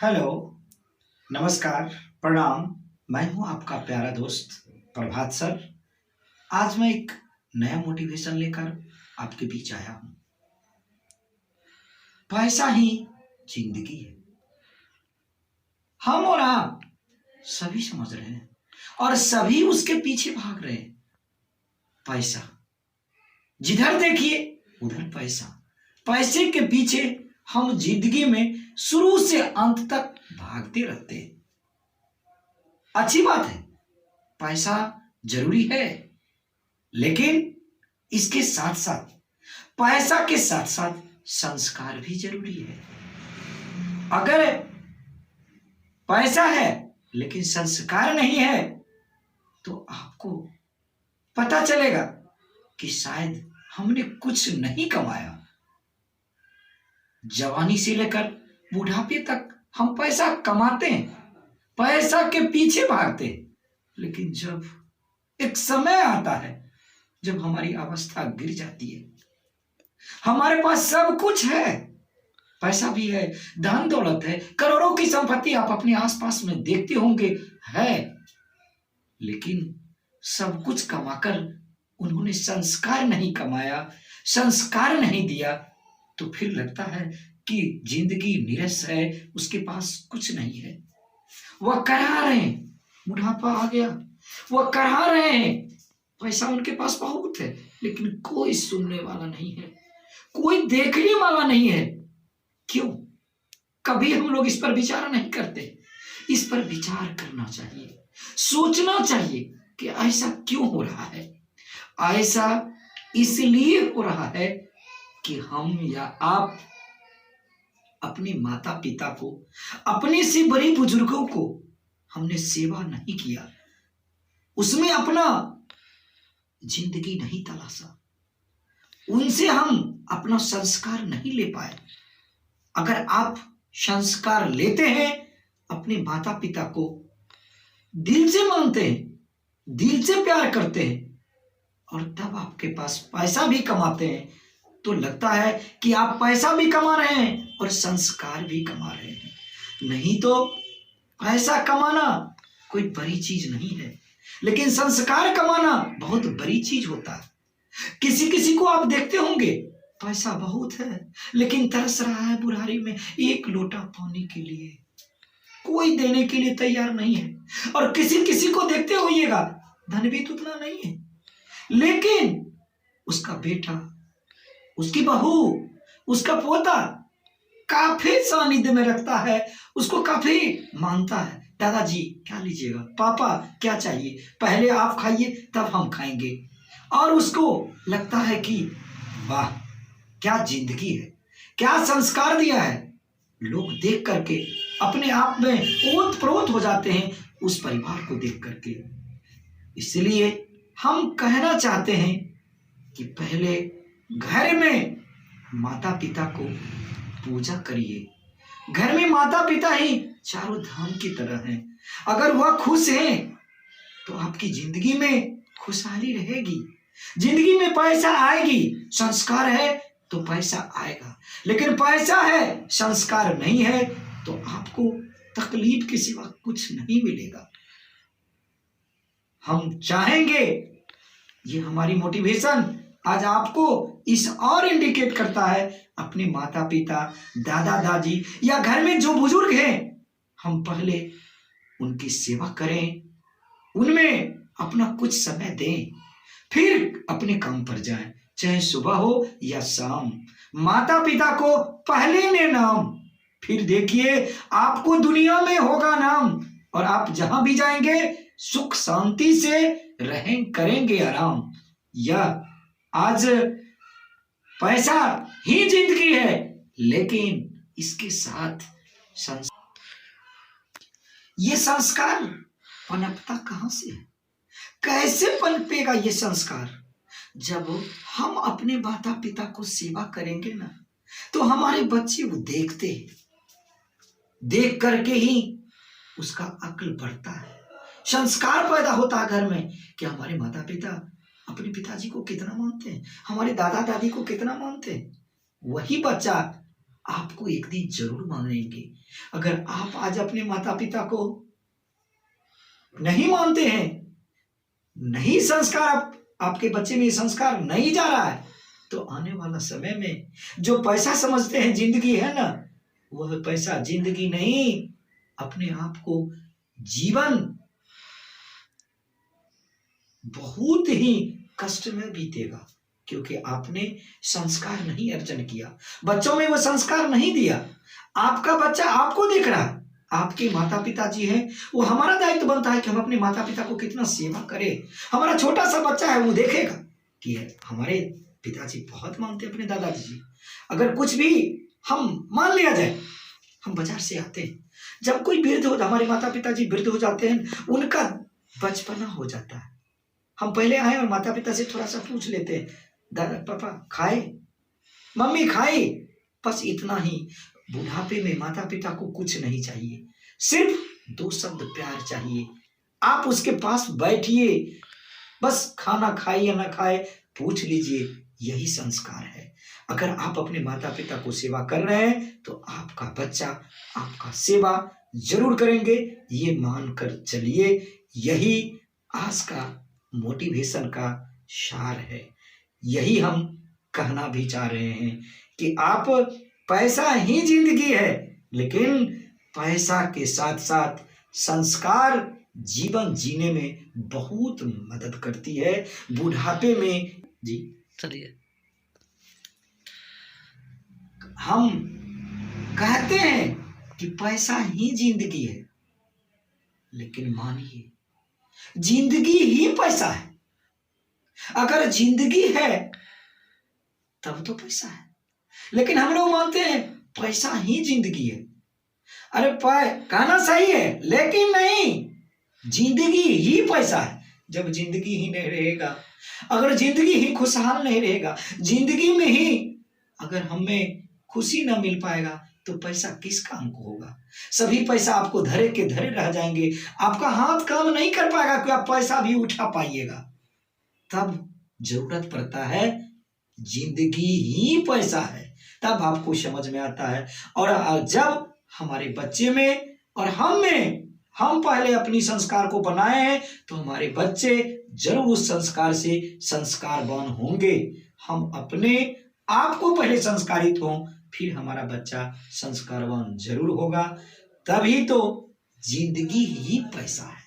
Hello, नमस्कार, प्रणाम। मैं हूं आपका प्यारा दोस्त प्रभात सर। आज मैं एक नया मोटिवेशन लेकर आपके बीच आया हूं। पैसा ही जिंदगी है। हम और आप सभी समझ रहे हैं और सभी उसके पीछे भाग रहे हैं। पैसा, जिधर देखिए उधर पैसा। पैसे के पीछे हम जिंदगी में शुरू से अंत तक भागते रहते हैं। अच्छी बात है, पैसा जरूरी है, लेकिन इसके साथ साथ पैसा के साथ साथ संस्कार भी जरूरी है। अगर पैसा है लेकिन संस्कार नहीं है तो आपको पता चलेगा कि शायद हमने कुछ नहीं कमाया। जवानी से लेकर बुढ़ापे तक हम पैसा कमाते हैं, पैसा के पीछे भागते हैं, लेकिन जब एक समय आता है जब हमारी अवस्था गिर जाती है, हमारे पास सब कुछ है, पैसा भी है, धन दौलत है, करोड़ों की संपत्ति आप अपने आसपास में देखते होंगे है, लेकिन सब कुछ कमाकर उन्होंने संस्कार नहीं कमाया, संस्कार नहीं दिया, तो फिर लगता है कि जिंदगी निरस है, उसके पास कुछ नहीं है। वह करा रहे हैं, बुढ़ापा आ गया, वह करा रहे हैं, पैसा उनके पास बहुत है, लेकिन कोई सुनने वाला नहीं है, कोई देखने वाला नहीं है। क्यों? कभी हम लोग इस पर विचार नहीं करते। इस पर विचार करना चाहिए, सोचना चाहिए कि ऐसा क्यों हो रहा है। ऐसा इसलिए हो रहा है कि हम या आप अपने माता पिता को, अपने से बड़े बुजुर्गों को हमने सेवा नहीं किया, उसमें अपना जिंदगी नहीं तलाशा, उनसे हम अपना संस्कार नहीं ले पाए। अगर आप संस्कार लेते हैं, अपने माता पिता को दिल से मानते हैं, दिल से प्यार करते हैं, और तब आपके पास पैसा भी कमाते हैं, तो लगता है कि आप पैसा भी कमा रहे हैं और संस्कार भी कमा रहे हैं। नहीं तो पैसा कमाना कोई बड़ी चीज नहीं है, लेकिन संस्कार कमाना बहुत बड़ी चीज होता है। किसी किसी को आप देखते होंगे, पैसा बहुत है लेकिन तरस रहा है बुढ़ारी में एक लोटा पानी के लिए, कोई देने के लिए तैयार नहीं है। और किसी किसी को देखते होइएगा, धन भी तो उतना नहीं है, लेकिन उसका बेटा, उसकी बहू, उसका पोता काफी सानिध्य में रखता है, उसको काफी मानता है। दादाजी क्या लीजिएगा, पापा क्या चाहिए, पहले आप खाइए तब हम खाएंगे। और उसको लगता है कि वाह क्या जिंदगी है, क्या संस्कार दिया है। लोग देख करके अपने आप में ओत-प्रोत हो जाते हैं उस परिवार को देख करके। इसलिए हम कहना चाहते हैं कि पहले घर में माता पिता को पूजा करिए। घर में माता पिता ही चारों धाम की तरह हैं। अगर वह खुश हैं तो आपकी जिंदगी में खुशहाली रहेगी, जिंदगी में पैसा आएगी। संस्कार है तो पैसा आएगा, लेकिन पैसा है संस्कार नहीं है तो आपको तकलीफ के सिवा कुछ नहीं मिलेगा। हम चाहेंगे, ये हमारी मोटिवेशन आज आपको इस और इंडिकेट करता है, अपने माता पिता, दादा दादी या घर में जो बुजुर्ग हैं, हम पहले उनकी सेवा करें, उनमें अपना कुछ समय दें, फिर अपने काम पर जाएं, चाहे सुबह हो या शाम। माता पिता को पहले ने नाम, फिर देखिए आपको दुनिया में होगा नाम, और आप जहां भी जाएंगे सुख शांति से रहें, करेंगे आराम। या आज पैसा ही जिंदगी है, लेकिन इसके साथ ये संस्कार पनपता कहां से है? कैसे पनपेगा ये संस्कार? जब हम अपने माता पिता को सेवा करेंगे ना, तो हमारे बच्चे वो देखते हैं, देख करके ही उसका अक्ल बढ़ता है, संस्कार पैदा होता है घर में कि हमारे माता पिता अपने पिताजी को कितना मानते हैं, हमारे दादा दादी को कितना मानते हैं। वही बच्चा आपको एक दिन जरूर मानेंगे। अगर आप आज अपने माता पिता को नहीं मानते हैं, नहीं संस्कार आपके बच्चे में संस्कार नहीं जा रहा है, तो आने वाला समय में जो पैसा समझते हैं जिंदगी है ना, वह पैसा जिंदगी नहीं, अपने आप को जीवन बहुत ही कष्ट में बीतेगा, क्योंकि आपने संस्कार नहीं अर्जन किया, बच्चों में वो संस्कार नहीं दिया। आपका बच्चा आपको देख रहा है, आपके माता पिता जी हैं, वो हमारा दायित्व बनता है कि हम अपने माता पिता को कितना सेवा करें। हमारा छोटा सा बच्चा है, वो देखेगा कि हमारे पिताजी बहुत मानते अपने दादाजी जी। अगर कुछ भी हम मान लिया जाए, हम बाजार से आते हैं, जब कोई वृद्ध हो, हमारे माता पिताजी वृद्ध हो जाते हैं, उनका बचपना हो जाता है। हम पहले आए और माता पिता से थोड़ा सा पूछ लेते हैं, दादा पापा खाए, मम्मी खाई, बस इतना ही। बुढ़ापे में माता पिता को कुछ नहीं चाहिए, सिर्फ 2 शब्द प्यार चाहिए। आप उसके पास बैठिए, बस खाना खाए या ना खाए पूछ लीजिए, यही संस्कार है। अगर आप अपने माता पिता को सेवा कर रहे हैं तो आपका बच्चा आपका सेवा जरूर करेंगे, ये मानकर चलिए। यही आज का मोटिवेशन का सार है। यही हम कहना भी चाह रहे हैं कि आप, पैसा ही जिंदगी है, लेकिन पैसा के साथ साथ संस्कार जीवन जीने में बहुत मदद करती है। बुढ़ापे में जी चलिए, हम कहते हैं कि पैसा ही जिंदगी है, लेकिन मानिए जिंदगी ही पैसा है। अगर जिंदगी है तब तो पैसा है, लेकिन हम लोग मानते हैं पैसा ही जिंदगी है। अरे कहना सही है, लेकिन नहीं, जिंदगी ही पैसा है। जब जिंदगी ही नहीं रहेगा, अगर जिंदगी ही खुशहाल नहीं रहेगा, जिंदगी में ही अगर हमें खुशी ना मिल पाएगा, तो पैसा किस काम को होगा। सभी पैसा आपको धरे के धरे रह जाएंगे, आपका हाथ काम नहीं कर पाएगा कि आप पैसा भी उठा पाइएगा। तब जरूरत पड़ता है जिंदगी ही पैसा है, तब आपको समझ में आता है। और जब हमारे बच्चे में और हम में हम पहले अपनी संस्कार को बनाए हैं, तो हमारे बच्चे जरूर उस संस्कार से संस्कारवान होंगे। हम अपने आप को पहले संस्कारित हों, फिर हमारा बच्चा संस्कारवान जरूर होगा। तभी तो जिंदगी ही पैसा है।